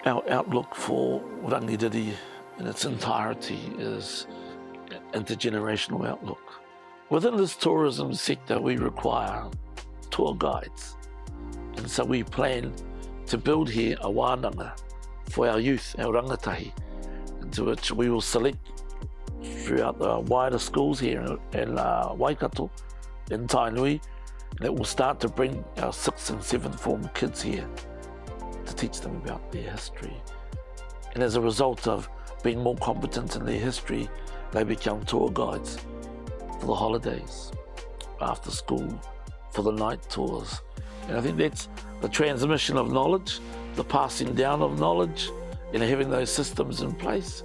Our outlook for Rangiriri in its entirety is an intergenerational outlook. Within this tourism sector, we require tour guides. And so we plan to build here a wānanga for our youth, our rangatahi, into which we will select throughout the wider schools here in Waikato, in Tainui, and it will start to bring our 6th and 7th form kids here to teach them about their history. And as a result of being more competent in their history, they become tour guides for the holidays, after school, for the night tours. And I think that's the transmission of knowledge, the passing down of knowledge, and having those systems in place.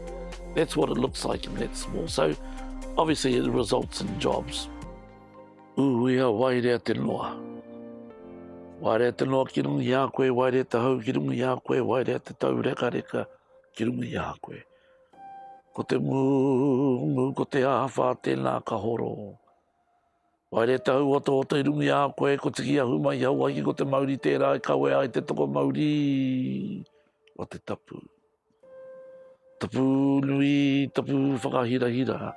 That's what it looks like in that small. So obviously it results in jobs. Ia wairea te noa. Wairea te noa ki rungi a koe, wairea te hau ki rungi a koe, wairea te tau reka reka ki rungi a koe. Ko te mungu, ko te awha, tēnā ka horo. Wairea te hau oto i rungi a koe, ko te ki ahu mai hau aki, ko te mauri tērā, kawe ai te toko mauri. O te tapu. Tapu nui, tapu whakahira.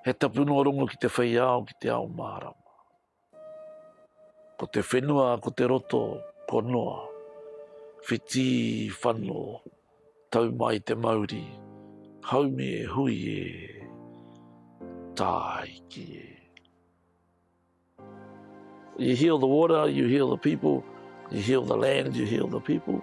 He tapu no rongo ki te whaiao, ki te ao marama. Ko te whenua, ko te roto, ko noa. Whiti, whano, tau mai te mauri. Haume e hui e, taiki e. You heal the water, you heal the people, you heal the land, you heal the people.